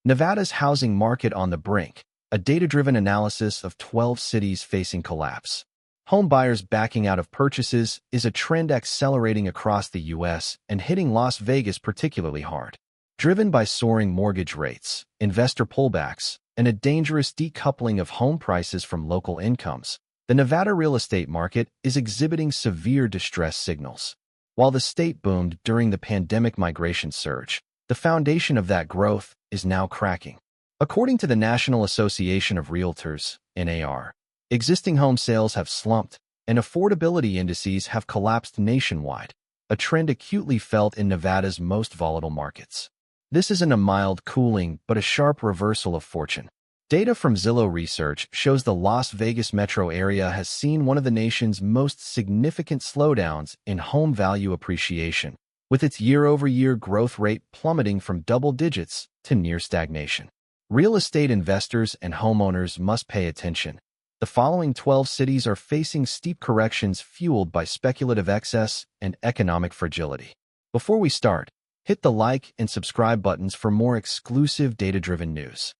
Nevada's housing market on the brink, a data-driven analysis of 12 cities facing collapse. Home buyers backing out of purchases is a trend accelerating across the U.S. and hitting Las Vegas particularly hard. Driven by soaring mortgage rates, investor pullbacks, and a dangerous decoupling of home prices from local incomes, the Nevada real estate market is exhibiting severe distress signals. While the state boomed during the pandemic migration surge, the foundation of that growth is now cracking. According to the National Association of Realtors, NAR, existing home sales have slumped, and affordability indices have collapsed nationwide, a trend acutely felt in Nevada's most volatile markets. This isn't a mild cooling, but a sharp reversal of fortune. Data from Zillow Research shows the Las Vegas metro area has seen one of the nation's most significant slowdowns in home value appreciation, with its year-over-year growth rate plummeting from double digits to near stagnation. Real estate investors and homeowners must pay attention. The following 12 cities are facing steep corrections fueled by speculative excess and economic fragility. Before we start, hit the like and subscribe buttons for more exclusive data-driven news.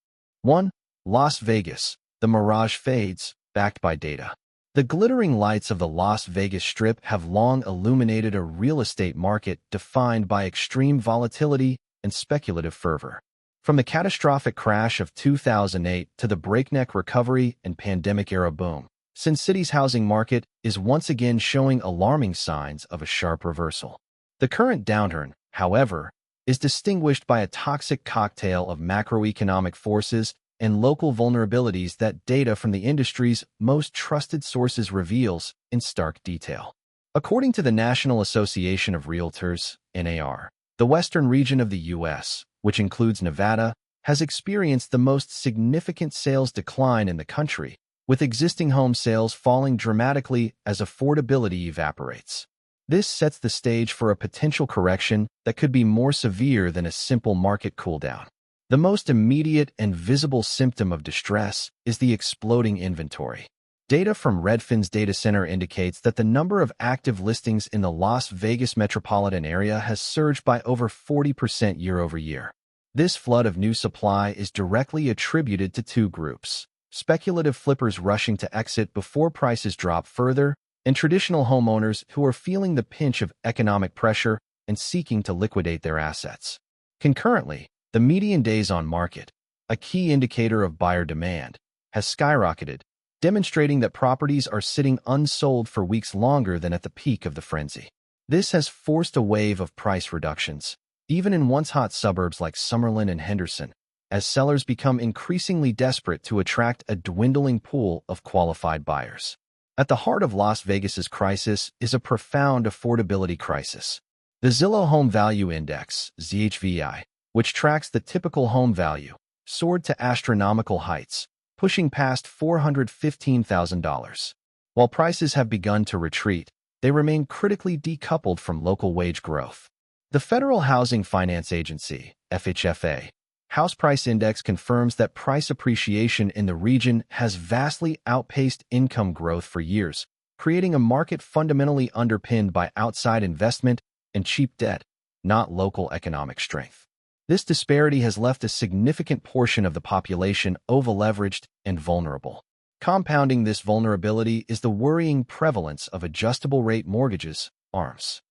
1. Las Vegas. The Mirage fades, backed by data. The glittering lights of the Las Vegas Strip have long illuminated a real estate market defined by extreme volatility and speculative fervor. From the catastrophic crash of 2008 to the breakneck recovery and pandemic-era boom, Sin City's housing market is once again showing alarming signs of a sharp reversal. The current downturn, however, is distinguished by a toxic cocktail of macroeconomic forces and local vulnerabilities that data from the industry's most trusted sources reveals in stark detail. According to the National Association of Realtors, NAR, the western region of the U.S., which includes Nevada, has experienced the most significant sales decline in the country, with existing home sales falling dramatically as affordability evaporates. This sets the stage for a potential correction that could be more severe than a simple market cooldown. The most immediate and visible symptom of distress is the exploding inventory. Data from Redfin's data center indicates that the number of active listings in the Las Vegas metropolitan area has surged by over 40% year over year. This flood of new supply is directly attributed to two groups: speculative flippers rushing to exit before prices drop further, and traditional homeowners who are feeling the pinch of economic pressure and seeking to liquidate their assets. Concurrently, the median days on market, a key indicator of buyer demand, has skyrocketed, demonstrating that properties are sitting unsold for weeks longer than at the peak of the frenzy. This has forced a wave of price reductions, even in once-hot suburbs like Summerlin and Henderson, as sellers become increasingly desperate to attract a dwindling pool of qualified buyers. At the heart of Las Vegas's crisis is a profound affordability crisis. The Zillow Home Value Index, ZHVI, which tracks the typical home value, soared to astronomical heights, pushing past $415,000. While prices have begun to retreat, they remain critically decoupled from local wage growth. The Federal Housing Finance Agency, FHFA, House Price Index confirms that price appreciation in the region has vastly outpaced income growth for years, creating a market fundamentally underpinned by outside investment and cheap debt, not local economic strength. This disparity has left a significant portion of the population over-leveraged and vulnerable. Compounding this vulnerability is the worrying prevalence of adjustable-rate mortgages, ARMs.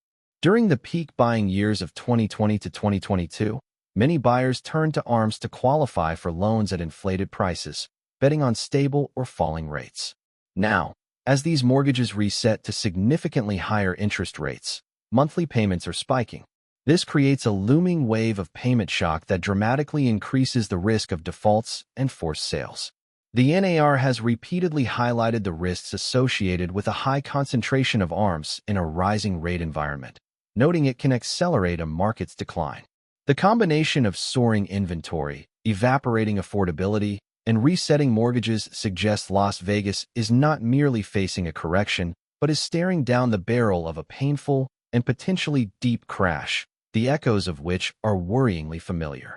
During the peak buying years of 2020 to 2022, many buyers turned to ARMs to qualify for loans at inflated prices, betting on stable or falling rates. Now, as these mortgages reset to significantly higher interest rates, monthly payments are spiking. This creates a looming wave of payment shock that dramatically increases the risk of defaults and forced sales. The NAR has repeatedly highlighted the risks associated with a high concentration of ARMs in a rising rate environment, noting it can accelerate a market's decline. The combination of soaring inventory, evaporating affordability, and resetting mortgages suggests Las Vegas is not merely facing a correction, but is staring down the barrel of a painful and potentially deep crash, the echoes of which are worryingly familiar.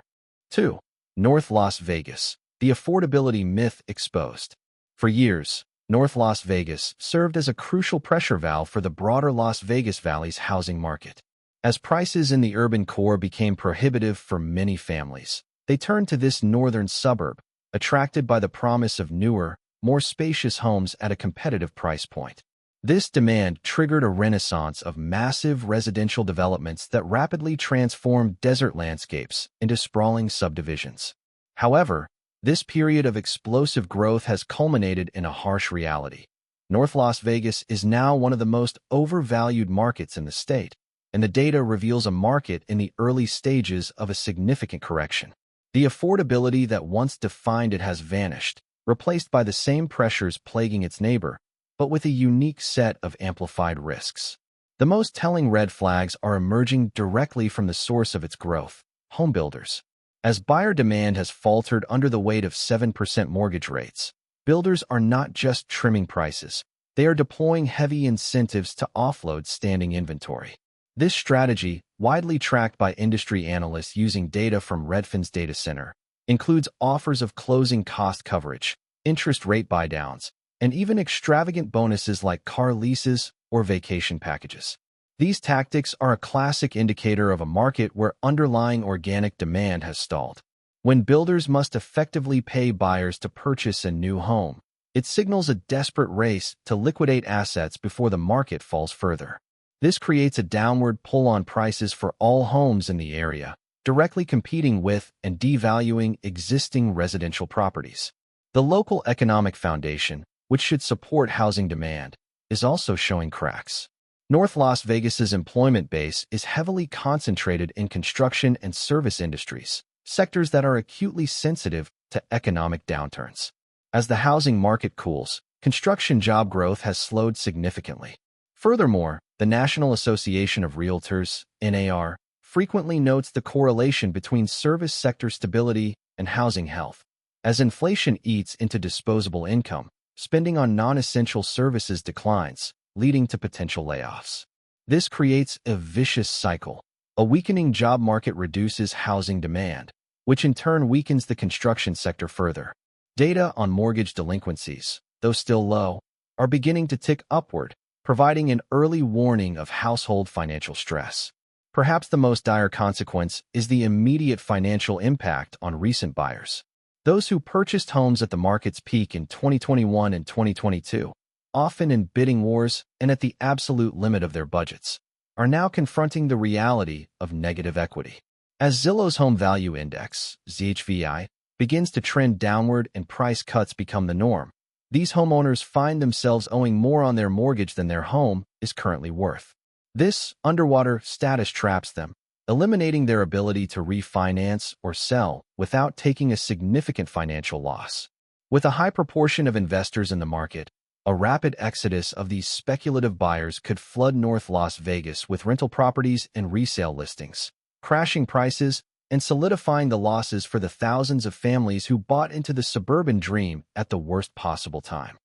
2. North Las Vegas, the affordability myth exposed. For years, North Las Vegas served as a crucial pressure valve for the broader Las Vegas Valley's housing market. As prices in the urban core became prohibitive for many families, they turned to this northern suburb, attracted by the promise of newer, more spacious homes at a competitive price point. This demand triggered a renaissance of massive residential developments that rapidly transformed desert landscapes into sprawling subdivisions. However, this period of explosive growth has culminated in a harsh reality. North Las Vegas is now one of the most overvalued markets in the state, and the data reveals a market in the early stages of a significant correction. The affordability that once defined it has vanished, replaced by the same pressures plaguing its neighbor, but with a unique set of amplified risks. The most telling red flags are emerging directly from the source of its growth: homebuilders. As buyer demand has faltered under the weight of 7% mortgage rates, builders are not just trimming prices, they are deploying heavy incentives to offload standing inventory. This strategy, widely tracked by industry analysts using data from Redfin's data center, includes offers of closing cost coverage, interest rate buydowns, and even extravagant bonuses like car leases or vacation packages. These tactics are a classic indicator of a market where underlying organic demand has stalled. When builders must effectively pay buyers to purchase a new home, it signals a desperate race to liquidate assets before the market falls further. This creates a downward pull on prices for all homes in the area, directly competing with and devaluing existing residential properties. The local economic foundation, which should support housing demand, is also showing cracks. North Las Vegas's employment base is heavily concentrated in construction and service industries, sectors that are acutely sensitive to economic downturns. As the housing market cools, construction job growth has slowed significantly. Furthermore, the National Association of Realtors, NAR, frequently notes the correlation between service sector stability and housing health. As inflation eats into disposable income, spending on non-essential services declines, leading to potential layoffs. This creates a vicious cycle. A weakening job market reduces housing demand, which in turn weakens the construction sector further. Data on mortgage delinquencies, though still low, are beginning to tick upward, providing an early warning of household financial stress. Perhaps the most dire consequence is the immediate financial impact on recent buyers. Those who purchased homes at the market's peak in 2021 and 2022, often in bidding wars and at the absolute limit of their budgets, are now confronting the reality of negative equity. As Zillow's Home Value Index, ZHVI, begins to trend downward and price cuts become the norm, these homeowners find themselves owing more on their mortgage than their home is currently worth. This underwater status traps them, eliminating their ability to refinance or sell without taking a significant financial loss. With a high proportion of investors in the market, a rapid exodus of these speculative buyers could flood North Las Vegas with rental properties and resale listings, crashing prices and solidifying the losses for the thousands of families who bought into the suburban dream at the worst possible time.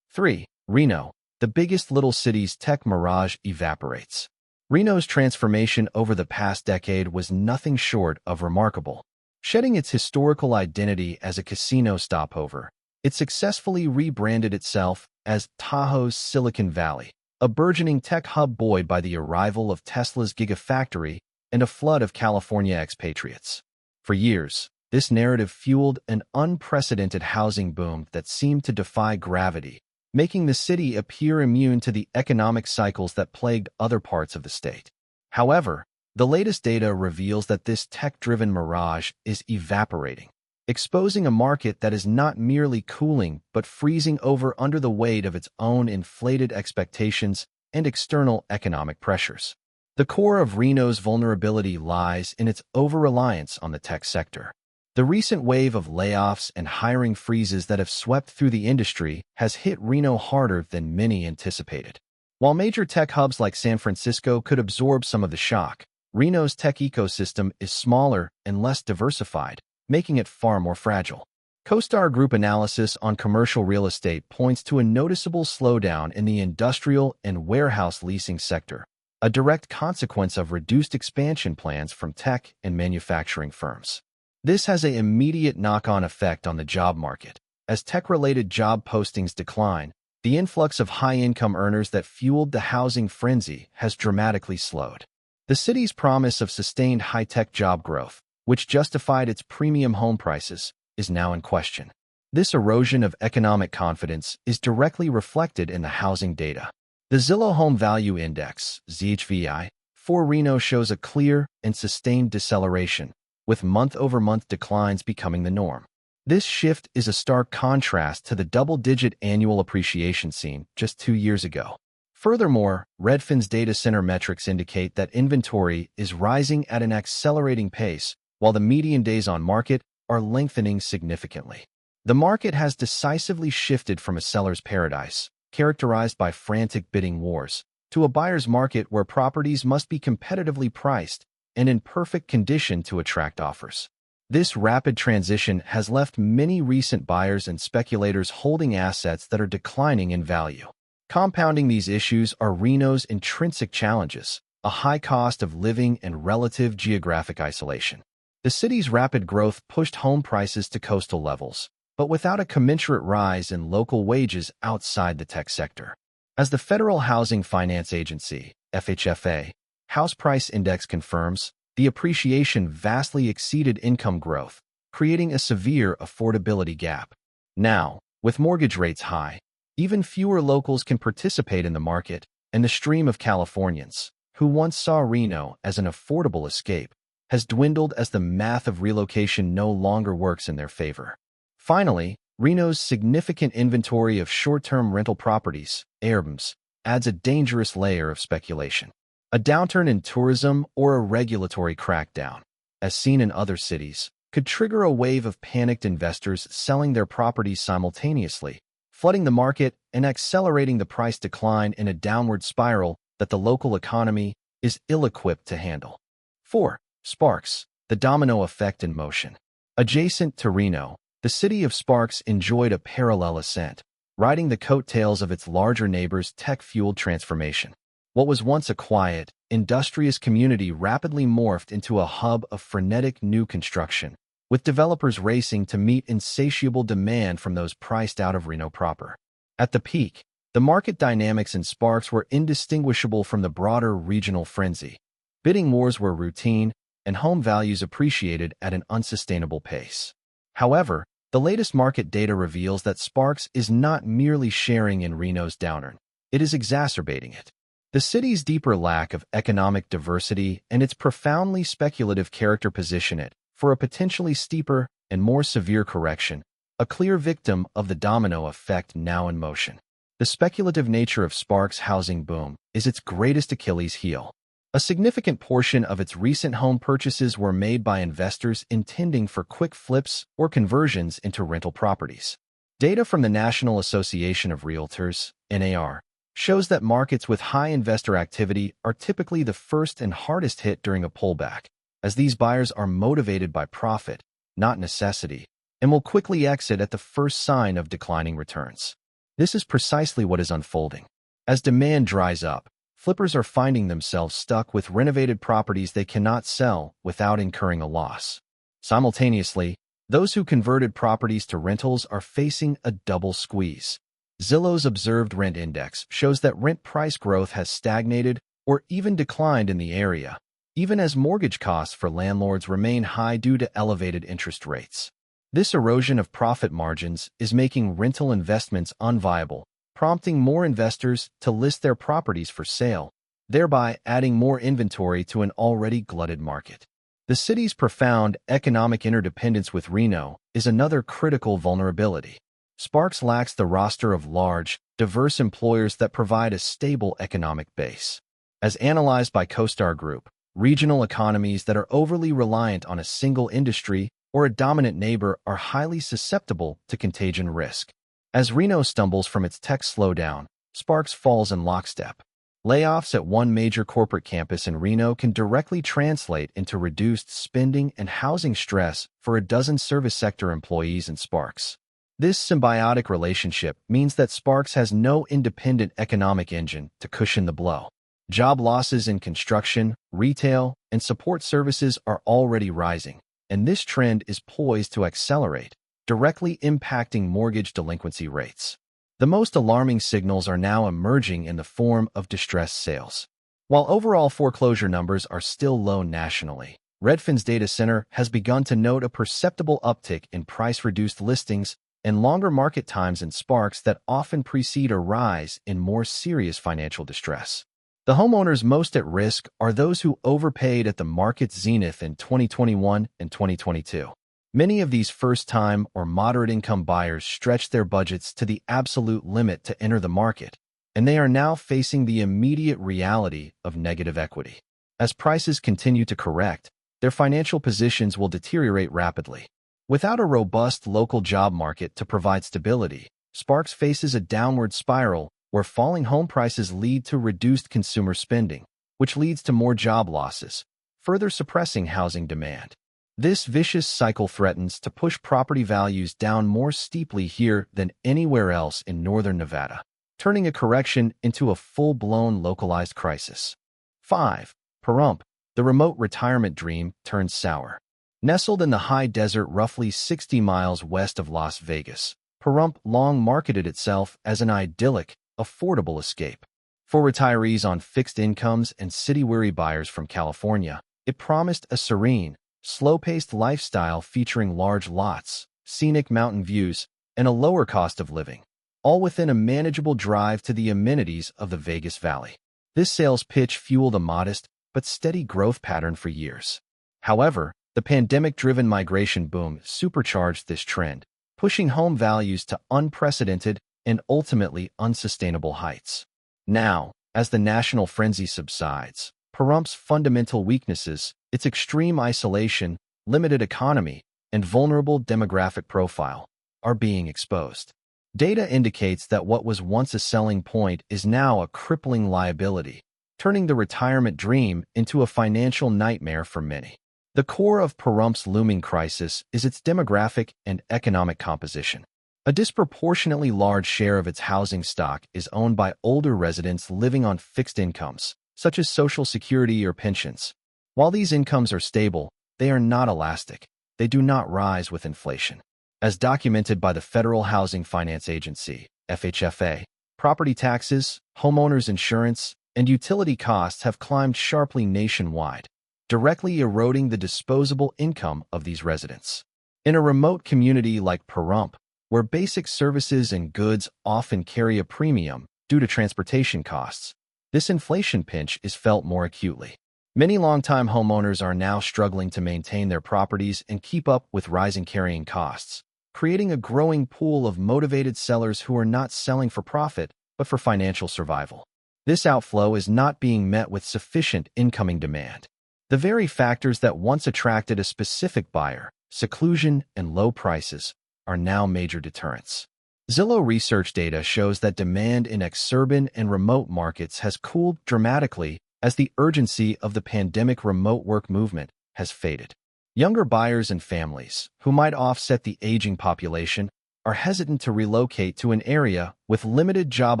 3. Reno, the biggest little city's tech mirage, evaporates. Reno's transformation over the past decade was nothing short of remarkable. Shedding its historical identity as a casino stopover, it successfully rebranded itself as Tahoe's Silicon Valley, a burgeoning tech hub buoyed by the arrival of Tesla's Gigafactory and a flood of California expatriates. For years, this narrative fueled an unprecedented housing boom that seemed to defy gravity, making the city appear immune to the economic cycles that plagued other parts of the state. However, the latest data reveals that this tech-driven mirage is evaporating, exposing a market that is not merely cooling but freezing over under the weight of its own inflated expectations and external economic pressures. The core of Reno's vulnerability lies in its over-reliance on the tech sector. The recent wave of layoffs and hiring freezes that have swept through the industry has hit Reno harder than many anticipated. While major tech hubs like San Francisco could absorb some of the shock, Reno's tech ecosystem is smaller and less diversified, making it far more fragile. CoStar Group analysis on commercial real estate points to a noticeable slowdown in the industrial and warehouse leasing sector, a direct consequence of reduced expansion plans from tech and manufacturing firms. This has an immediate knock-on effect on the job market. As tech-related job postings decline, the influx of high-income earners that fueled the housing frenzy has dramatically slowed. The city's promise of sustained high-tech job growth, which justified its premium home prices, is now in question. This erosion of economic confidence is directly reflected in the housing data. The Zillow Home Value Index, ZHVI, for Reno shows a clear and sustained deceleration, with month-over-month declines becoming the norm. This shift is a stark contrast to the double-digit annual appreciation seen just 2 years ago. Furthermore, Redfin's data center metrics indicate that inventory is rising at an accelerating pace, while the median days on market are lengthening significantly. The market has decisively shifted from a seller's paradise, characterized by frantic bidding wars, to a buyer's market where properties must be competitively priced and in perfect condition to attract offers. This rapid transition has left many recent buyers and speculators holding assets that are declining in value. Compounding these issues are Reno's intrinsic challenges, a high cost of living and relative geographic isolation. The city's rapid growth pushed home prices to coastal levels, but without a commensurate rise in local wages outside the tech sector. As the Federal Housing Finance Agency, FHFA, House Price Index confirms, the appreciation vastly exceeded income growth, creating a severe affordability gap. Now, with mortgage rates high, even fewer locals can participate in the market, and the stream of Californians, who once saw Reno as an affordable escape, has dwindled as the math of relocation no longer works in their favor. Finally, Reno's significant inventory of short-term rental properties, ARBs, adds a dangerous layer of speculation. A downturn in tourism or a regulatory crackdown, as seen in other cities, could trigger a wave of panicked investors selling their properties simultaneously, flooding the market and accelerating the price decline in a downward spiral that the local economy is ill-equipped to handle. 4. Sparks, the domino effect in motion. Adjacent to Reno, the city of Sparks enjoyed a parallel ascent, riding the coattails of its larger neighbor's tech-fueled transformation. What was once a quiet, industrious community rapidly morphed into a hub of frenetic new construction, with developers racing to meet insatiable demand from those priced out of Reno proper. At the peak, the market dynamics in Sparks were indistinguishable from the broader regional frenzy. Bidding wars were routine, and home values appreciated at an unsustainable pace. However, the latest market data reveals that Sparks is not merely sharing in Reno's downturn, it is exacerbating it. The city's deeper lack of economic diversity and its profoundly speculative character position it for a potentially steeper and more severe correction, a clear victim of the domino effect now in motion. The speculative nature of Sparks' housing boom is its greatest Achilles heel. A significant portion of its recent home purchases were made by investors intending for quick flips or conversions into rental properties. Data from the National Association of Realtors, NAR, shows that markets with high investor activity are typically the first and hardest hit during a pullback, as these buyers are motivated by profit, not necessity, and will quickly exit at the first sign of declining returns. This is precisely what is unfolding. As demand dries up, flippers are finding themselves stuck with renovated properties they cannot sell without incurring a loss. Simultaneously, those who converted properties to rentals are facing a double squeeze. Zillow's observed rent index shows that rent price growth has stagnated or even declined in the area, even as mortgage costs for landlords remain high due to elevated interest rates. This erosion of profit margins is making rental investments unviable, prompting more investors to list their properties for sale, thereby adding more inventory to an already glutted market. The city's profound economic interdependence with Reno is another critical vulnerability. Sparks lacks the roster of large, diverse employers that provide a stable economic base. As analyzed by CoStar Group, regional economies that are overly reliant on a single industry or a dominant neighbor are highly susceptible to contagion risk. As Reno stumbles from its tech slowdown, Sparks falls in lockstep. Layoffs at one major corporate campus in Reno can directly translate into reduced spending and housing stress for a dozen service sector employees in Sparks. This symbiotic relationship means that Sparks has no independent economic engine to cushion the blow. Job losses in construction, retail, and support services are already rising, and this trend is poised to accelerate, directly impacting mortgage delinquency rates. The most alarming signals are now emerging in the form of distressed sales. While overall foreclosure numbers are still low nationally, Redfin's data center has begun to note a perceptible uptick in price-reduced listings and longer market times and sparks that often precede a rise in more serious financial distress. The homeowners most at risk are those who overpaid at the market's zenith in 2021 and 2022. Many of these first-time or moderate-income buyers stretched their budgets to the absolute limit to enter the market, and they are now facing the immediate reality of negative equity. As prices continue to correct, their financial positions will deteriorate rapidly. Without a robust local job market to provide stability, Sparks faces a downward spiral where falling home prices lead to reduced consumer spending, which leads to more job losses, further suppressing housing demand. This vicious cycle threatens to push property values down more steeply here than anywhere else in northern Nevada, turning a correction into a full-blown localized crisis. 5. Pahrump, the remote retirement dream, turns sour. Nestled in the high desert roughly 60 miles west of Las Vegas, Pahrump long marketed itself as an idyllic, affordable escape. For retirees on fixed incomes and city-weary buyers from California, it promised a serene, slow-paced lifestyle featuring large lots, scenic mountain views, and a lower cost of living, all within a manageable drive to the amenities of the Vegas Valley. This sales pitch fueled a modest but steady growth pattern for years. However, the pandemic-driven migration boom supercharged this trend, pushing home values to unprecedented and ultimately unsustainable heights. Now, as the national frenzy subsides, Pahrump's fundamental weaknesses, its extreme isolation, limited economy, and vulnerable demographic profile, are being exposed. Data indicates that what was once a selling point is now a crippling liability, turning the retirement dream into a financial nightmare for many. The core of Pahrump's looming crisis is its demographic and economic composition. A disproportionately large share of its housing stock is owned by older residents living on fixed incomes, such as Social Security or pensions. While these incomes are stable, they are not elastic. They do not rise with inflation. As documented by the Federal Housing Finance Agency, FHFA, property taxes, homeowners insurance, and utility costs have climbed sharply nationwide, directly eroding the disposable income of these residents. In a remote community like Pahrump, where basic services and goods often carry a premium due to transportation costs, this inflation pinch is felt more acutely. Many longtime homeowners are now struggling to maintain their properties and keep up with rising carrying costs, creating a growing pool of motivated sellers who are not selling for profit, but for financial survival. This outflow is not being met with sufficient incoming demand. The very factors that once attracted a specific buyer, seclusion and low prices, are now major deterrents. Zillow research data shows that demand in exurban and remote markets has cooled dramatically as the urgency of the pandemic remote work movement has faded. Younger buyers and families, who might offset the aging population, are hesitant to relocate to an area with limited job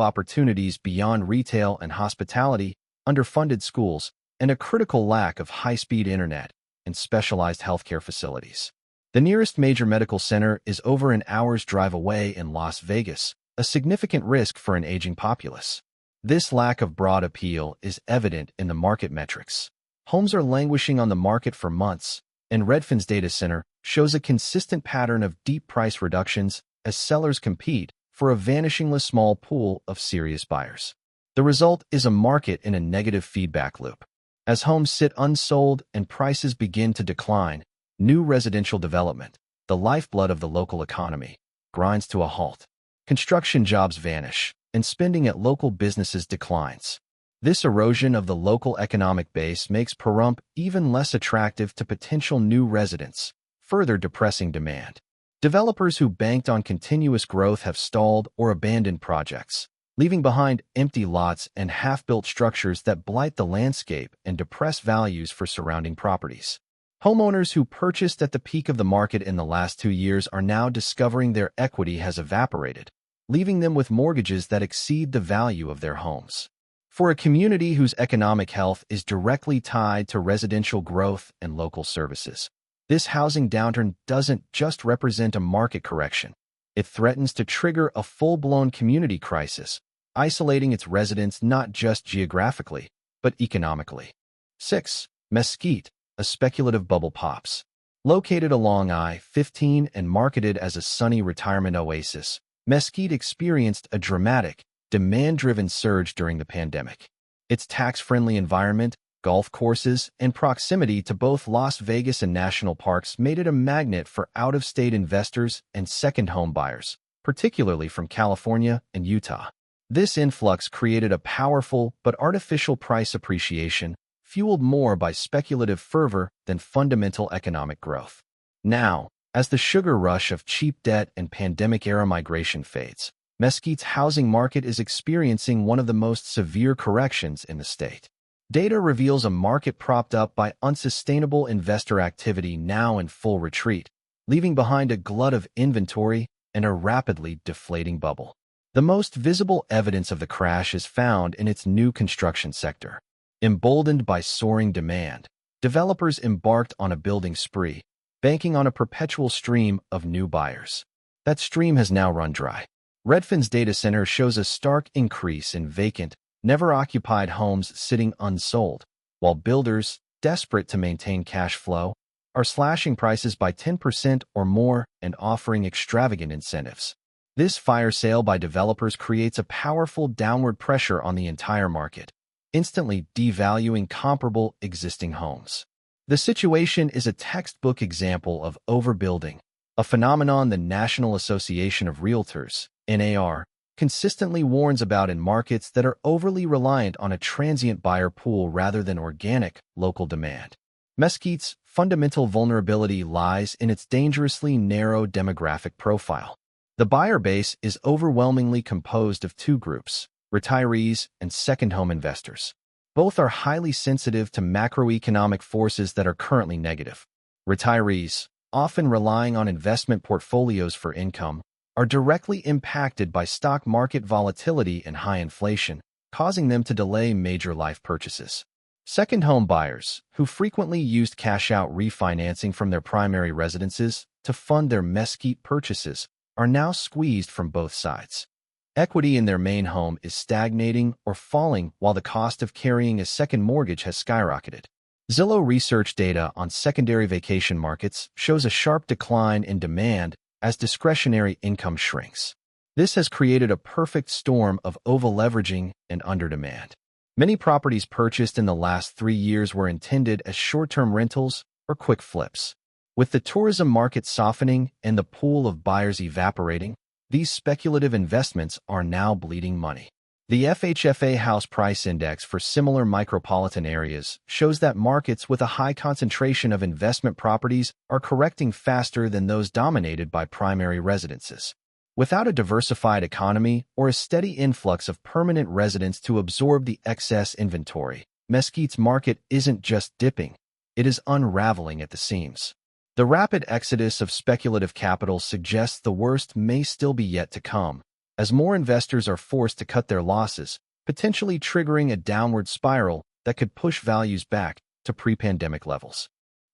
opportunities beyond retail and hospitality, underfunded schools, and a critical lack of high-speed internet and specialized healthcare facilities. The nearest major medical center is over an hour's drive away in Las Vegas, a significant risk for an aging populace. This lack of broad appeal is evident in the market metrics. Homes are languishing on the market for months, and Redfin's data center shows a consistent pattern of deep price reductions as sellers compete for a vanishingly small pool of serious buyers. The result is a market in a negative feedback loop. As homes sit unsold and prices begin to decline, new residential development, the lifeblood of the local economy, grinds to a halt. Construction jobs vanish, and spending at local businesses declines. This erosion of the local economic base makes Pahrump even less attractive to potential new residents, further depressing demand. Developers who banked on continuous growth have stalled or abandoned projects, leaving behind empty lots and half-built structures that blight the landscape and depress values for surrounding properties. Homeowners who purchased at the peak of the market in the last 2 years are now discovering their equity has evaporated, leaving them with mortgages that exceed the value of their homes. For a community whose economic health is directly tied to residential growth and local services, this housing downturn doesn't just represent a market correction. It threatens to trigger a full-blown community crisis, isolating its residents not just geographically, but economically. 6. Mesquite, a speculative bubble pops. Located along I-15 and marketed as a sunny retirement oasis, Mesquite experienced a dramatic, demand-driven surge during the pandemic. Its tax-friendly environment, golf courses, and proximity to both Las Vegas and national parks made it a magnet for out-of-state investors and second home buyers, particularly from California and Utah. This influx created a powerful but artificial price appreciation, fueled more by speculative fervor than fundamental economic growth. Now, as the sugar rush of cheap debt and pandemic-era migration fades, Mesquite's housing market is experiencing one of the most severe corrections in the state. Data reveals a market propped up by unsustainable investor activity now in full retreat, leaving behind a glut of inventory and a rapidly deflating bubble. The most visible evidence of the crash is found in its new construction sector. Emboldened by soaring demand, developers embarked on a building spree, banking on a perpetual stream of new buyers. That stream has now run dry. Redfin's data center shows a stark increase in vacant, never-occupied homes sitting unsold, while builders, desperate to maintain cash flow, are slashing prices by 10% or more and offering extravagant incentives. This fire sale by developers creates a powerful downward pressure on the entire market, instantly devaluing comparable existing homes. The situation is a textbook example of overbuilding, a phenomenon the National Association of Realtors, NAR, consistently warns about in markets that are overly reliant on a transient buyer pool rather than organic, local demand. Mesquite's fundamental vulnerability lies in its dangerously narrow demographic profile. The buyer base is overwhelmingly composed of two groups: retirees and second home investors. Both are highly sensitive to macroeconomic forces that are currently negative. Retirees, often relying on investment portfolios for income, are directly impacted by stock market volatility and high inflation, causing them to delay major life purchases. Second home buyers, who frequently used cash-out refinancing from their primary residences to fund their Mesquite purchases, are now squeezed from both sides. Equity in their main home is stagnating or falling while the cost of carrying a second mortgage has skyrocketed. Zillow research data on secondary vacation markets shows a sharp decline in demand as discretionary income shrinks. This has created a perfect storm of over-leveraging and underdemand. Many properties purchased in the last 3 years were intended as short-term rentals or quick flips. With the tourism market softening and the pool of buyers evaporating, these speculative investments are now bleeding money. The FHFA House Price Index for similar micropolitan areas shows that markets with a high concentration of investment properties are correcting faster than those dominated by primary residences. Without a diversified economy or a steady influx of permanent residents to absorb the excess inventory, Mesquite's market isn't just dipping, it is unraveling at the seams. The rapid exodus of speculative capital suggests the worst may still be yet to come, as more investors are forced to cut their losses, potentially triggering a downward spiral that could push values back to pre-pandemic levels.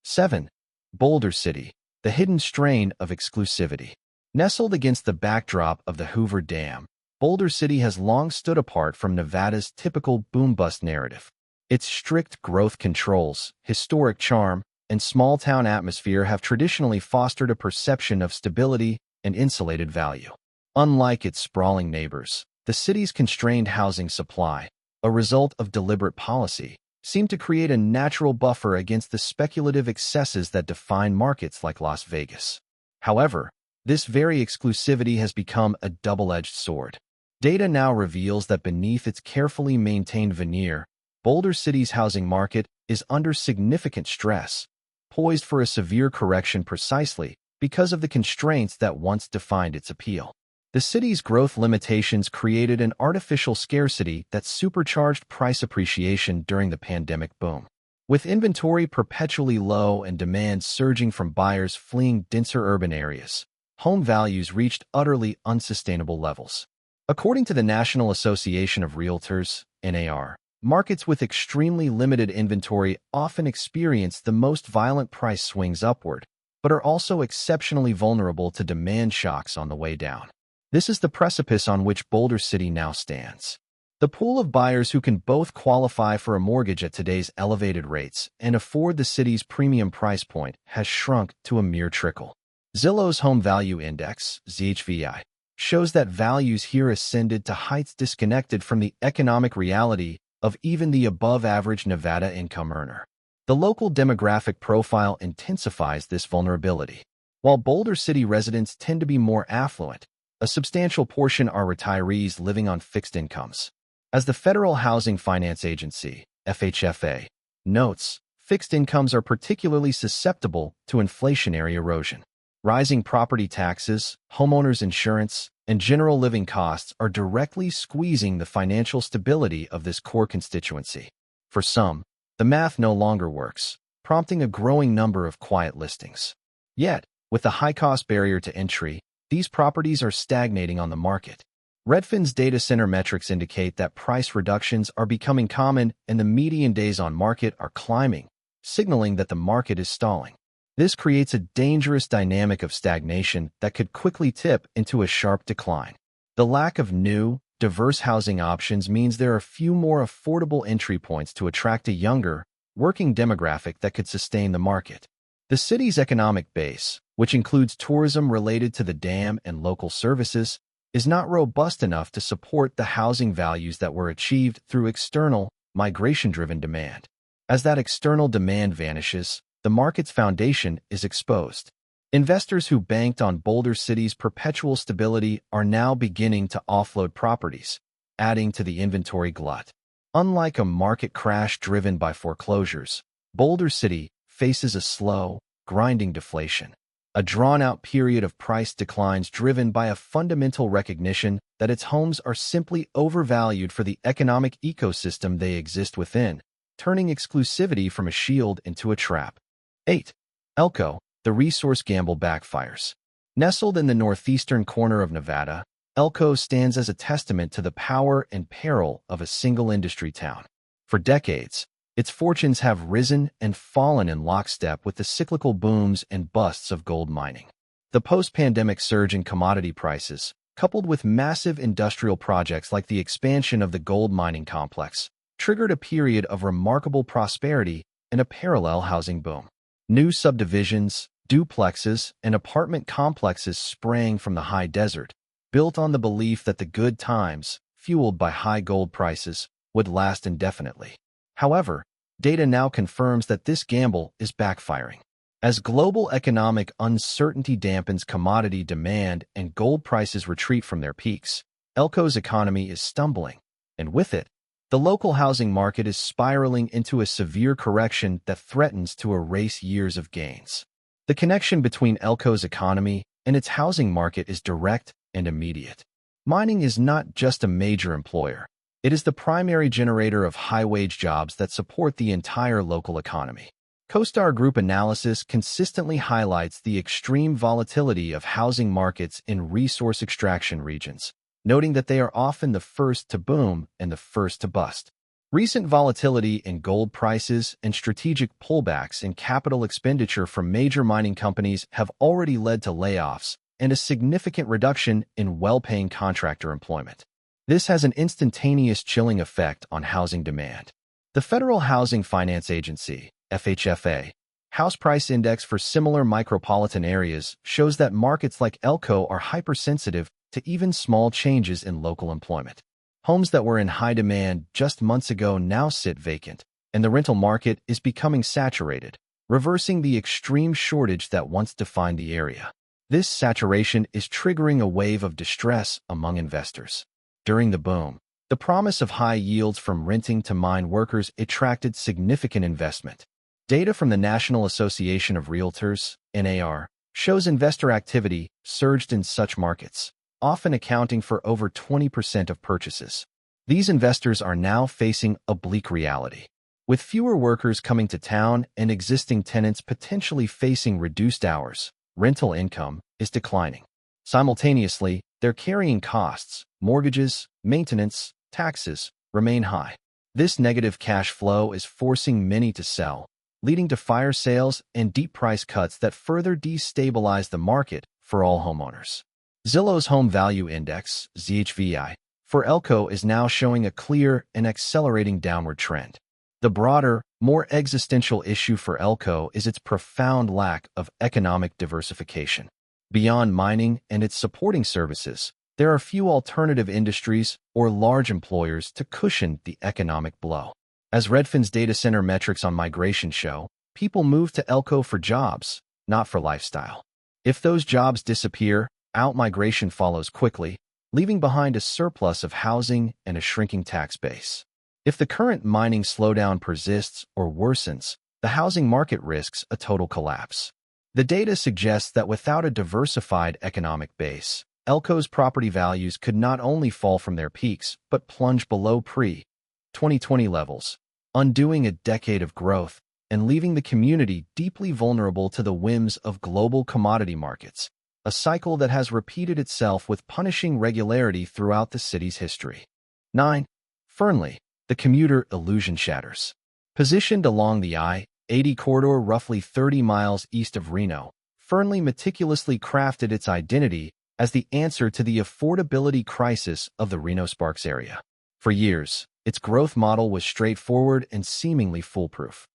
7. Boulder City, the hidden strain of exclusivity. Nestled against the backdrop of the Hoover Dam, Boulder City has long stood apart from Nevada's typical boom-bust narrative. Its strict growth controls, historic charm, and small-town atmosphere have traditionally fostered a perception of stability and insulated value. Unlike its sprawling neighbors, the city's constrained housing supply, a result of deliberate policy, seemed to create a natural buffer against the speculative excesses that define markets like Las Vegas. However, this very exclusivity has become a double-edged sword. Data now reveals that beneath its carefully maintained veneer, Boulder City's housing market is under significant stress, poised for a severe correction precisely because of the constraints that once defined its appeal. The city's growth limitations created an artificial scarcity that supercharged price appreciation during the pandemic boom. With inventory perpetually low and demand surging from buyers fleeing denser urban areas, home values reached utterly unsustainable levels. According to the National Association of Realtors, NAR, markets with extremely limited inventory often experience the most violent price swings upward, but are also exceptionally vulnerable to demand shocks on the way down. This is the precipice on which Boulder City now stands. The pool of buyers who can both qualify for a mortgage at today's elevated rates and afford the city's premium price point has shrunk to a mere trickle. Zillow's Home Value Index, ZHVI, shows that values here ascended to heights disconnected from the economic reality of even the above-average Nevada income earner. The local demographic profile intensifies this vulnerability. While Boulder City residents tend to be more affluent, a substantial portion are retirees living on fixed incomes. As the Federal Housing Finance Agency, FHFA, notes, fixed incomes are particularly susceptible to inflationary erosion. Rising property taxes, homeowners insurance, and general living costs are directly squeezing the financial stability of this core constituency. For some, the math no longer works, prompting a growing number of quiet listings. Yet, with the high-cost barrier to entry, these properties are stagnating on the market. Redfin's data center metrics indicate that price reductions are becoming common and the median days on market are climbing, signaling that the market is stalling. This creates a dangerous dynamic of stagnation that could quickly tip into a sharp decline. The lack of new, diverse housing options means there are few more affordable entry points to attract a younger, working demographic that could sustain the market. The city's economic base, which includes tourism related to the dam and local services, is not robust enough to support the housing values that were achieved through external, migration-driven demand. As that external demand vanishes, the market's foundation is exposed. Investors who banked on Boulder City's perpetual stability are now beginning to offload properties, adding to the inventory glut. Unlike a market crash driven by foreclosures, Boulder City faces a slow, grinding deflation, a drawn-out period of price declines driven by a fundamental recognition that its homes are simply overvalued for the economic ecosystem they exist within, turning exclusivity from a shield into a trap. 8. Elko, the resource gamble backfires. Nestled in the northeastern corner of Nevada, Elko stands as a testament to the power and peril of a single industry town. For decades, its fortunes have risen and fallen in lockstep with the cyclical booms and busts of gold mining. The post-pandemic surge in commodity prices, coupled with massive industrial projects like the expansion of the gold mining complex, triggered a period of remarkable prosperity and a parallel housing boom. New subdivisions, duplexes, and apartment complexes sprang from the high desert, built on the belief that the good times, fueled by high gold prices, would last indefinitely. However, data now confirms that this gamble is backfiring. As global economic uncertainty dampens commodity demand and gold prices retreat from their peaks, Elko's economy is stumbling, and with it, the local housing market is spiraling into a severe correction that threatens to erase years of gains. The connection between Elko's economy and its housing market is direct and immediate. Mining is not just a major employer. It is the primary generator of high-wage jobs that support the entire local economy. CoStar Group analysis consistently highlights the extreme volatility of housing markets in resource extraction regions, noting that they are often the first to boom and the first to bust. Recent volatility in gold prices and strategic pullbacks in capital expenditure from major mining companies have already led to layoffs and a significant reduction in well-paying contractor employment. This has an instantaneous chilling effect on housing demand. The Federal Housing Finance Agency, FHFA, house price index for similar micropolitan areas shows that markets like Elko are hypersensitive to even small changes in local employment. Homes that were in high demand just months ago now sit vacant, and the rental market is becoming saturated, reversing the extreme shortage that once defined the area. This saturation is triggering a wave of distress among investors. During the boom, the promise of high yields from renting to mine workers attracted significant investment. Data from the National Association of Realtors, NAR, shows investor activity surged in such markets, often accounting for over 20% of purchases. These investors are now facing a bleak reality. With fewer workers coming to town and existing tenants potentially facing reduced hours, rental income is declining. Simultaneously, their carrying costs, mortgages, maintenance, taxes, remain high. This negative cash flow is forcing many to sell, leading to fire sales and deep price cuts that further destabilize the market for all homeowners. Zillow's Home Value Index, ZHVI, for Elko is now showing a clear and accelerating downward trend. The broader, more existential issue for Elko is its profound lack of economic diversification. Beyond mining and its supporting services, there are few alternative industries or large employers to cushion the economic blow. As Redfin's data center metrics on migration show, people move to Elko for jobs, not for lifestyle. If those jobs disappear, out-migration follows quickly, leaving behind a surplus of housing and a shrinking tax base. If the current mining slowdown persists or worsens, the housing market risks a total collapse. The data suggests that without a diversified economic base, Elko's property values could not only fall from their peaks but plunge below pre-2020 levels, undoing a decade of growth and leaving the community deeply vulnerable to the whims of global commodity markets, a cycle that has repeated itself with punishing regularity throughout the city's history. 9. Fernley, the commuter illusion shatters. Positioned along the I-80 corridor roughly 30 miles east of Reno, Fernley meticulously crafted its identity as the answer to the affordability crisis of the Reno-Sparks area. For years, its growth model was straightforward and seemingly foolproof.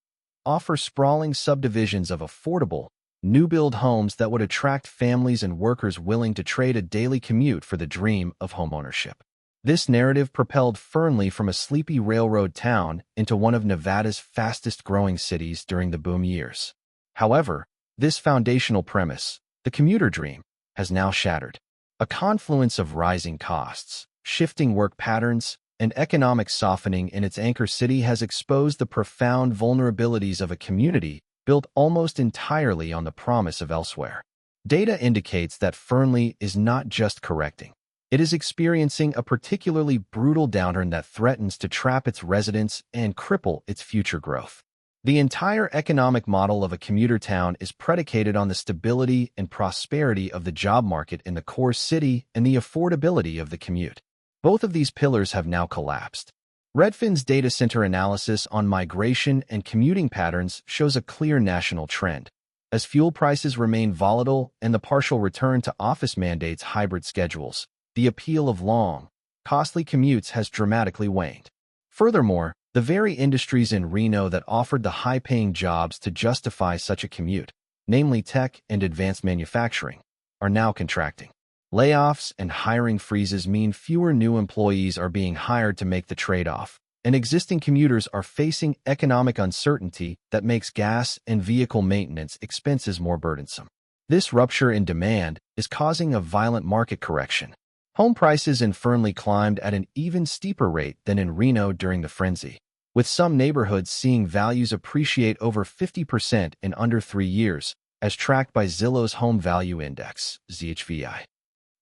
Offer sprawling subdivisions of affordable, new-build homes that would attract families and workers willing to trade a daily commute for the dream of homeownership. This narrative propelled Fernley from a sleepy railroad town into one of Nevada's fastest-growing cities during the boom years. However, this foundational premise, the commuter dream, has now shattered. A confluence of rising costs, shifting work patterns, and economic softening in its anchor city has exposed the profound vulnerabilities of a community built almost entirely on the promise of elsewhere. Data indicates that Fernley is not just correcting. It is experiencing a particularly brutal downturn that threatens to trap its residents and cripple its future growth. The entire economic model of a commuter town is predicated on the stability and prosperity of the job market in the core city and the affordability of the commute. Both of these pillars have now collapsed. Redfin's data center analysis on migration and commuting patterns shows a clear national trend. As fuel prices remain volatile and the partial return to office mandates hybrid schedules, the appeal of long, costly commutes has dramatically waned. Furthermore, the very industries in Reno that offered the high-paying jobs to justify such a commute, namely tech and advanced manufacturing, are now contracting. Layoffs and hiring freezes mean fewer new employees are being hired to make the trade-off, and existing commuters are facing economic uncertainty that makes gas and vehicle maintenance expenses more burdensome. This rupture in demand is causing a violent market correction. Home prices in Fernley climbed at an even steeper rate than in Reno during the frenzy, with some neighborhoods seeing values appreciate over 50% in under 3 years, as tracked by Zillow's Home Value Index, ZHVI.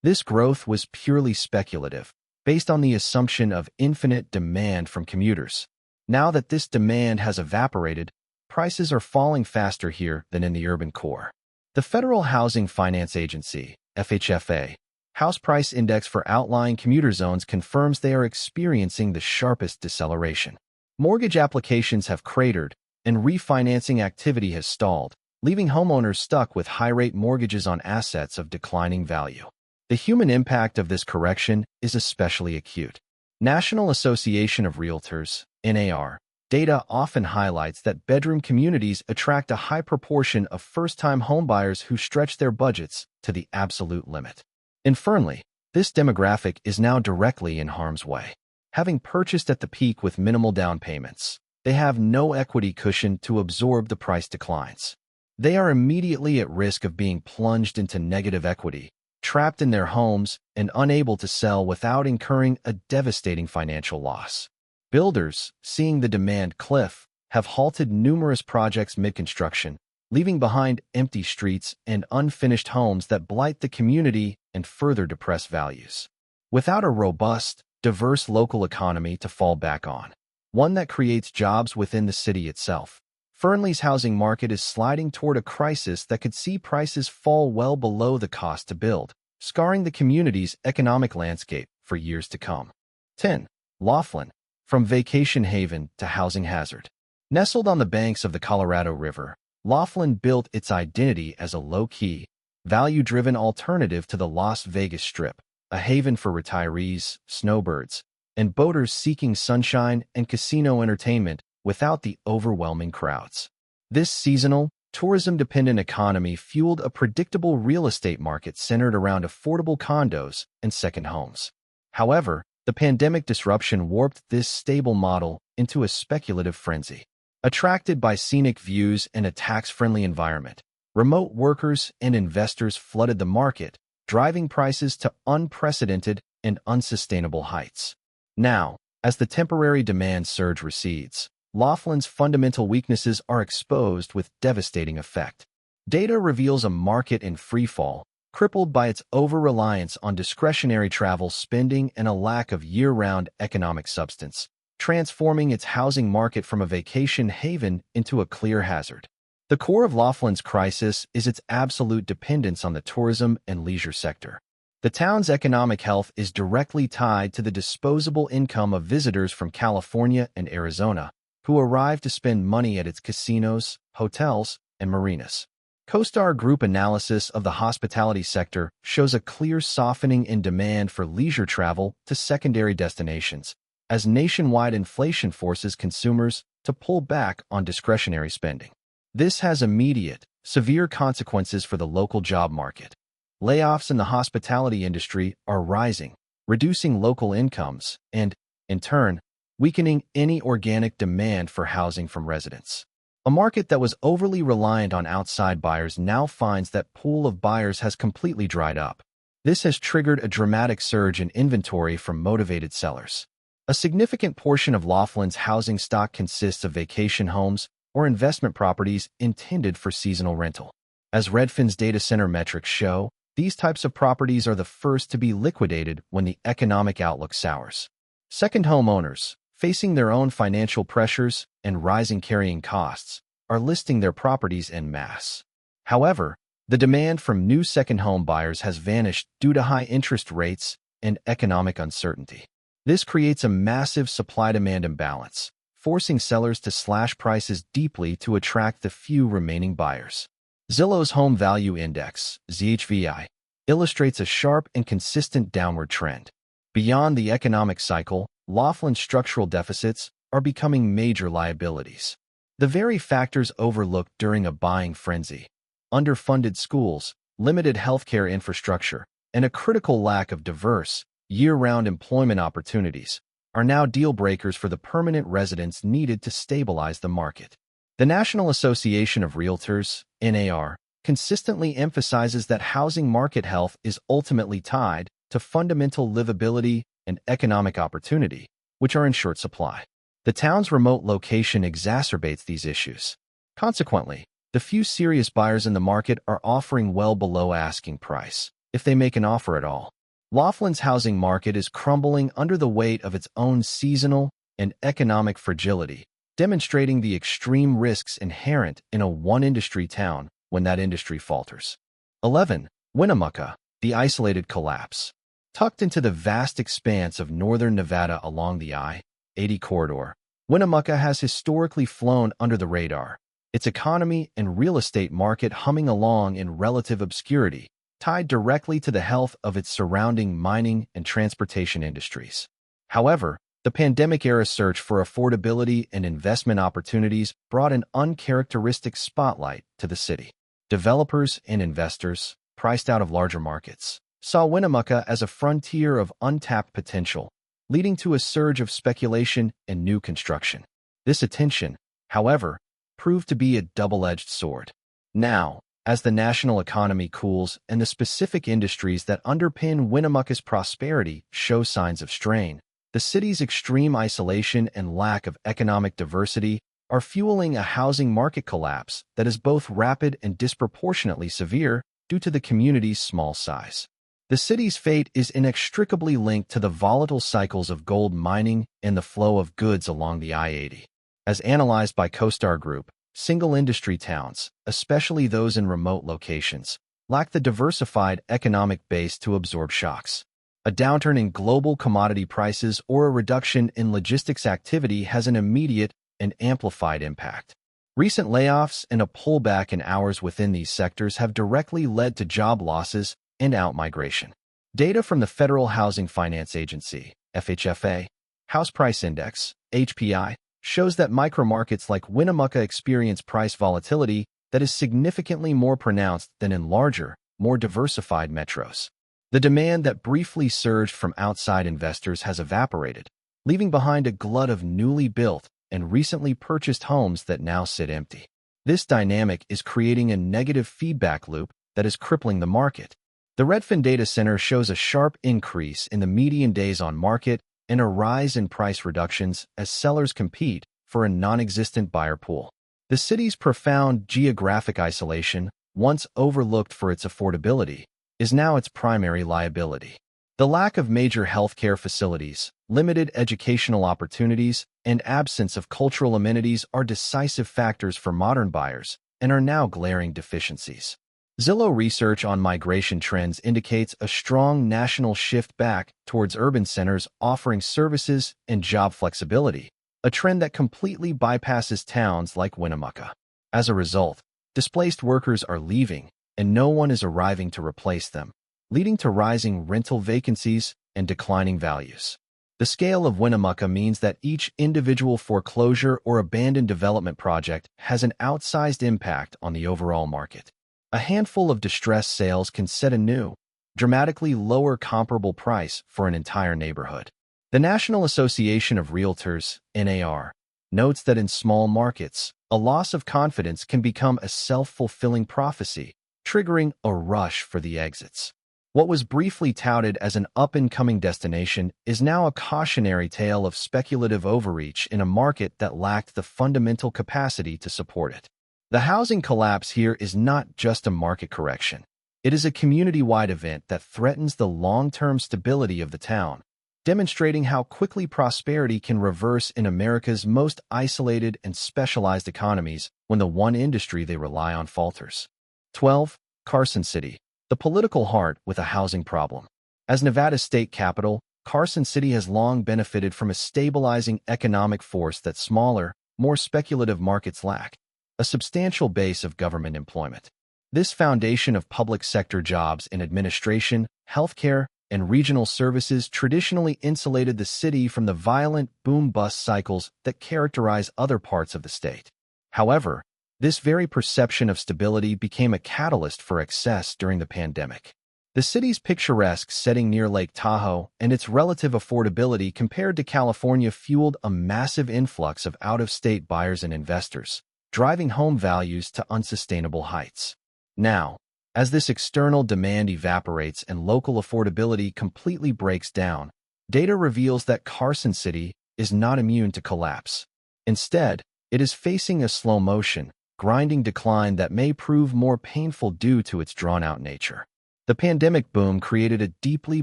This growth was purely speculative, based on the assumption of infinite demand from commuters. Now that this demand has evaporated, prices are falling faster here than in the urban core. The Federal Housing Finance Agency, FHFA, House Price Index for outlying commuter zones confirms they are experiencing the sharpest deceleration. Mortgage applications have cratered, and refinancing activity has stalled, leaving homeowners stuck with high-rate mortgages on assets of declining value. The human impact of this correction is especially acute. National Association of Realtors, NAR, data often highlights that bedroom communities attract a high proportion of first-time homebuyers who stretch their budgets to the absolute limit. In Fernley, this demographic is now directly in harm's way. Having purchased at the peak with minimal down payments, they have no equity cushion to absorb the price declines. They are immediately at risk of being plunged into negative equity, trapped in their homes, and unable to sell without incurring a devastating financial loss. Builders, seeing the demand cliff, have halted numerous projects mid-construction, leaving behind empty streets and unfinished homes that blight the community and further depress values. Without a robust, diverse local economy to fall back on, one that creates jobs within the city itself, Fernley's housing market is sliding toward a crisis that could see prices fall well below the cost to build, scarring the community's economic landscape for years to come. 10. Laughlin, from vacation haven to housing hazard. Nestled on the banks of the Colorado River, Laughlin built its identity as a low-key, value-driven alternative to the Las Vegas Strip, a haven for retirees, snowbirds, and boaters seeking sunshine and casino entertainment without the overwhelming crowds. This seasonal, tourism-dependent economy fueled a predictable real estate market centered around affordable condos and second homes. However, the pandemic disruption warped this stable model into a speculative frenzy. Attracted by scenic views and a tax-friendly environment, remote workers and investors flooded the market, driving prices to unprecedented and unsustainable heights. Now, as the temporary demand surge recedes, Laughlin's fundamental weaknesses are exposed with devastating effect. Data reveals a market in freefall, crippled by its over-reliance on discretionary travel spending and a lack of year-round economic substance, transforming its housing market from a vacation haven into a clear hazard. The core of Laughlin's crisis is its absolute dependence on the tourism and leisure sector. The town's economic health is directly tied to the disposable income of visitors from California and Arizona, who arrive to spend money at its casinos, hotels, and marinas. CoStar Group analysis of the hospitality sector shows a clear softening in demand for leisure travel to secondary destinations, as nationwide inflation forces consumers to pull back on discretionary spending. This has immediate, severe consequences for the local job market. Layoffs in the hospitality industry are rising, reducing local incomes and, in turn, weakening any organic demand for housing from residents. A market that was overly reliant on outside buyers now finds that pool of buyers has completely dried up. This has triggered a dramatic surge in inventory from motivated sellers. A significant portion of Laughlin's housing stock consists of vacation homes or investment properties intended for seasonal rental. As Redfin's data center metrics show, these types of properties are the first to be liquidated when the economic outlook sours. Second homeowners, facing their own financial pressures and rising carrying costs, are listing their properties en masse. However, the demand from new second home buyers has vanished due to high interest rates and economic uncertainty. This creates a massive supply-demand imbalance, forcing sellers to slash prices deeply to attract the few remaining buyers. Zillow's Home Value Index, ZHVI, illustrates a sharp and consistent downward trend. Beyond the economic cycle, Laughlin's structural deficits are becoming major liabilities. The very factors overlooked during a buying frenzy, underfunded schools, limited healthcare infrastructure, and a critical lack of diverse, year-round employment opportunities, are now deal-breakers for the permanent residents needed to stabilize the market. The National Association of Realtors, NAR, consistently emphasizes that housing market health is ultimately tied to fundamental livability and economic opportunity, which are in short supply. The town's remote location exacerbates these issues. Consequently, the few serious buyers in the market are offering well below asking price, if they make an offer at all. Laughlin's housing market is crumbling under the weight of its own seasonal and economic fragility, demonstrating the extreme risks inherent in a one-industry town when that industry falters. 11. Winnemucca, the isolated collapse. Tucked into the vast expanse of northern Nevada along the I-80 corridor, Winnemucca has historically flown under the radar, its economy and real estate market humming along in relative obscurity, tied directly to the health of its surrounding mining and transportation industries. However, the pandemic-era search for affordability and investment opportunities brought an uncharacteristic spotlight to the city. Developers and investors, priced out of larger markets, saw Winnemucca as a frontier of untapped potential, leading to a surge of speculation and new construction. This attention, however, proved to be a double-edged sword. Now, as the national economy cools and the specific industries that underpin Winnemucca's prosperity show signs of strain, the city's extreme isolation and lack of economic diversity are fueling a housing market collapse that is both rapid and disproportionately severe due to the community's small size. The city's fate is inextricably linked to the volatile cycles of gold mining and the flow of goods along the I-80. As analyzed by CoStar Group, single industry towns, especially those in remote locations, lack the diversified economic base to absorb shocks. A downturn in global commodity prices or a reduction in logistics activity has an immediate and amplified impact. Recent layoffs and a pullback in hours within these sectors have directly led to job losses and outmigration. Data from the Federal Housing Finance Agency, FHFA, House Price Index, HPI, shows that micromarkets like Winnemucca experience price volatility that is significantly more pronounced than in larger, more diversified metros. The demand that briefly surged from outside investors has evaporated, leaving behind a glut of newly built and recently purchased homes that now sit empty. This dynamic is creating a negative feedback loop that is crippling the market. The Redfin data center shows a sharp increase in the median days on market and a rise in price reductions as sellers compete for a non-existent buyer pool. The city's profound geographic isolation, once overlooked for its affordability, is now its primary liability. The lack of major healthcare facilities, limited educational opportunities, and absence of cultural amenities are decisive factors for modern buyers and are now glaring deficiencies. Zillow research on migration trends indicates a strong national shift back towards urban centers offering services and job flexibility, a trend that completely bypasses towns like Winnemucca. As a result, displaced workers are leaving, and no one is arriving to replace them, leading to rising rental vacancies and declining values. The scale of Winnemucca means that each individual foreclosure or abandoned development project has an outsized impact on the overall market. A handful of distressed sales can set a new, dramatically lower comparable price for an entire neighborhood. The National Association of Realtors, NAR, notes that in small markets, a loss of confidence can become a self-fulfilling prophecy, triggering a rush for the exits. What was briefly touted as an up-and-coming destination is now a cautionary tale of speculative overreach in a market that lacked the fundamental capacity to support it. The housing collapse here is not just a market correction. It is a community-wide event that threatens the long-term stability of the town, demonstrating how quickly prosperity can reverse in America's most isolated and specialized economies when the one industry they rely on falters. 12. Carson City, the political heart with a housing problem. As Nevada's state capital, Carson City has long benefited from a stabilizing economic force that smaller, more speculative markets lack: a substantial base of government employment. This foundation of public sector jobs in administration, healthcare, and regional services traditionally insulated the city from the violent boom-bust cycles that characterize other parts of the state. However, this very perception of stability became a catalyst for excess during the pandemic. The city's picturesque setting near Lake Tahoe and its relative affordability compared to California fueled a massive influx of out-of-state buyers and investors, driving home values to unsustainable heights. Now, as this external demand evaporates and local affordability completely breaks down, data reveals that Carson City is not immune to collapse. Instead, it is facing a slow-motion, grinding decline that may prove more painful due to its drawn-out nature. The pandemic boom created a deeply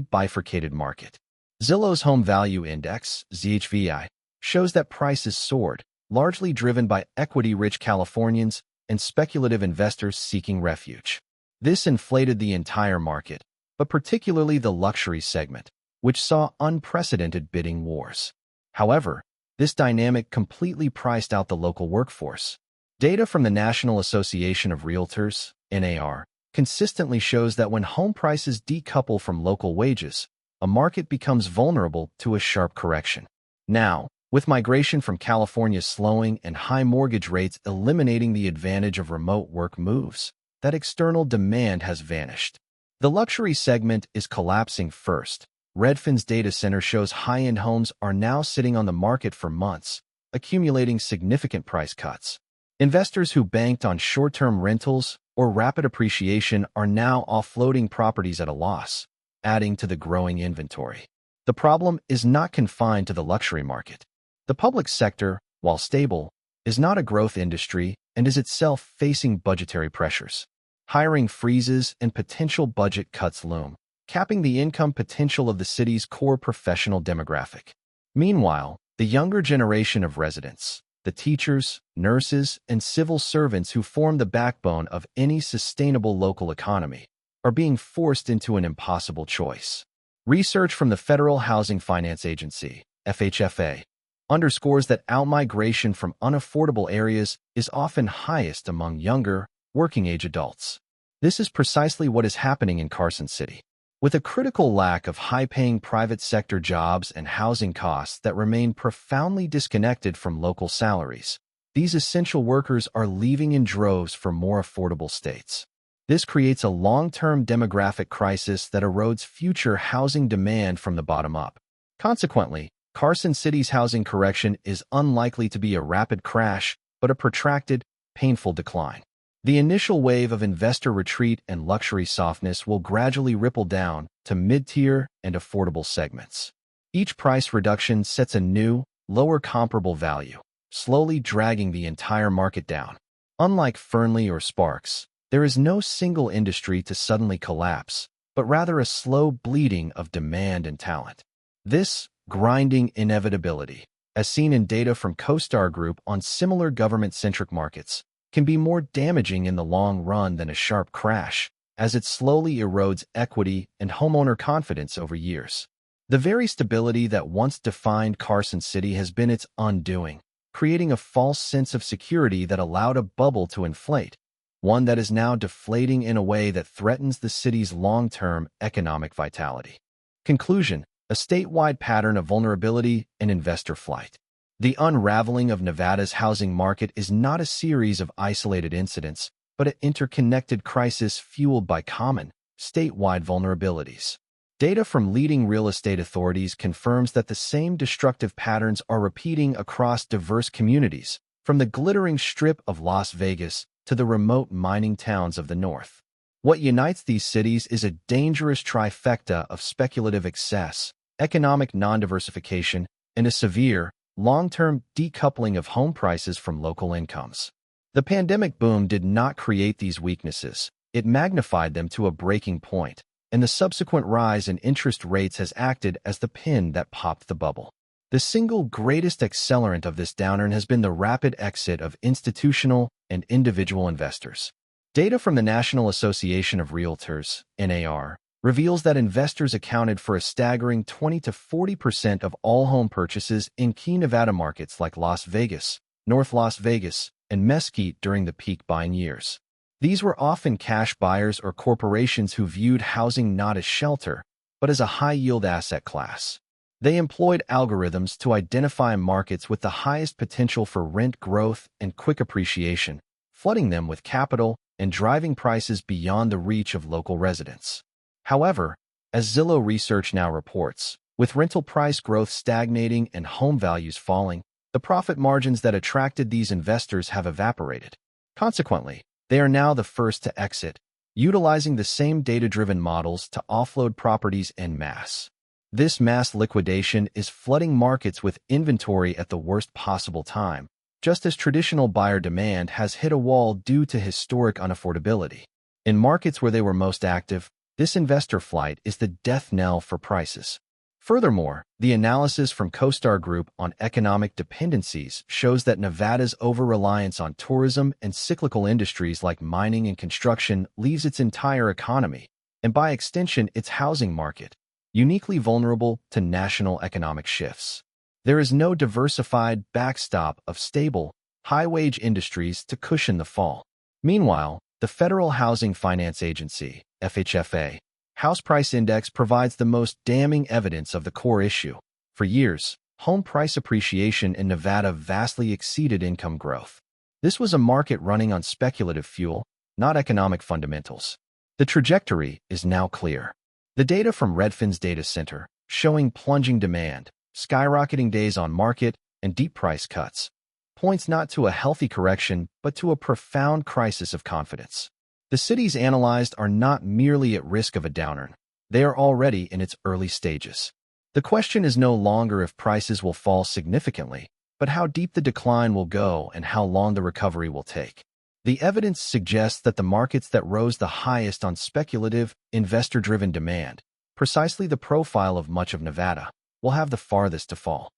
bifurcated market. Zillow's Home Value Index, ZHVI, shows that prices soared, largely driven by equity-rich Californians and speculative investors seeking refuge. This inflated the entire market, but particularly the luxury segment, which saw unprecedented bidding wars. However, this dynamic completely priced out the local workforce. Data from the National Association of Realtors, NAR, consistently shows that when home prices decouple from local wages, a market becomes vulnerable to a sharp correction. Now, with migration from California slowing and high mortgage rates eliminating the advantage of remote work moves, that external demand has vanished. The luxury segment is collapsing first. Redfin's data center shows high-end homes are now sitting on the market for months, accumulating significant price cuts. Investors who banked on short-term rentals or rapid appreciation are now offloading properties at a loss, adding to the growing inventory. The problem is not confined to the luxury market. The public sector, while stable, is not a growth industry and is itself facing budgetary pressures. Hiring freezes and potential budget cuts loom, capping the income potential of the city's core professional demographic. Meanwhile, the younger generation of residents, the teachers, nurses, and civil servants who form the backbone of any sustainable local economy, are being forced into an impossible choice. Research from the Federal Housing Finance Agency, FHFA, underscores that outmigration from unaffordable areas is often highest among younger, working-age adults. This is precisely what is happening in Carson City. With a critical lack of high-paying private sector jobs and housing costs that remain profoundly disconnected from local salaries, these essential workers are leaving in droves for more affordable states. This creates a long-term demographic crisis that erodes future housing demand from the bottom up. Consequently, Carson City's housing correction is unlikely to be a rapid crash, but a protracted, painful decline. The initial wave of investor retreat and luxury softness will gradually ripple down to mid-tier and affordable segments. Each price reduction sets a new, lower comparable value, slowly dragging the entire market down. Unlike Fernley or Sparks, there is no single industry to suddenly collapse, but rather a slow bleeding of demand and talent. This grinding inevitability, as seen in data from CoStar Group on similar government-centric markets, can be more damaging in the long run than a sharp crash, as it slowly erodes equity and homeowner confidence over years. The very stability that once defined Carson City has been its undoing, creating a false sense of security that allowed a bubble to inflate, one that is now deflating in a way that threatens the city's long-term economic vitality. Conclusion: a statewide pattern of vulnerability and investor flight. The unraveling of Nevada's housing market is not a series of isolated incidents, but an interconnected crisis fueled by common, statewide vulnerabilities. Data from leading real estate authorities confirms that the same destructive patterns are repeating across diverse communities, from the glittering strip of Las Vegas to the remote mining towns of the north. What unites these cities is a dangerous trifecta of speculative excess, economic non-diversification, and a severe, long-term decoupling of home prices from local incomes. The pandemic boom did not create these weaknesses. It magnified them to a breaking point, and the subsequent rise in interest rates has acted as the pin that popped the bubble. The single greatest accelerant of this downturn has been the rapid exit of institutional and individual investors. Data from the National Association of Realtors, NAR, reveals that investors accounted for a staggering 20 to 40% of all home purchases in key Nevada markets like Las Vegas, North Las Vegas, and Mesquite during the peak buying years. These were often cash buyers or corporations who viewed housing not as shelter, but as a high-yield asset class. They employed algorithms to identify markets with the highest potential for rent growth and quick appreciation, flooding them with capital and driving prices beyond the reach of local residents. However, as Zillow Research now reports, with rental price growth stagnating and home values falling, the profit margins that attracted these investors have evaporated. Consequently, they are now the first to exit, utilizing the same data-driven models to offload properties en masse. This mass liquidation is flooding markets with inventory at the worst possible time, just as traditional buyer demand has hit a wall due to historic unaffordability. In markets where they were most active, this investor flight is the death knell for prices. Furthermore, the analysis from CoStar Group on economic dependencies shows that Nevada's over-reliance on tourism and cyclical industries like mining and construction leaves its entire economy, and by extension its housing market, uniquely vulnerable to national economic shifts. There is no diversified backstop of stable, high-wage industries to cushion the fall. Meanwhile, the Federal Housing Finance Agency, FHFA, House Price Index provides the most damning evidence of the core issue. For years, home price appreciation in Nevada vastly exceeded income growth. This was a market running on speculative fuel, not economic fundamentals. The trajectory is now clear. The data from Redfin's data center, showing plunging demand, skyrocketing days on market, and deep price cuts, points not to a healthy correction, but to a profound crisis of confidence. The cities analyzed are not merely at risk of a downturn. They are already in its early stages. The question is no longer if prices will fall significantly, but how deep the decline will go and how long the recovery will take. The evidence suggests that the markets that rose the highest on speculative, investor-driven demand, precisely the profile of much of Nevada, will have the farthest to fall.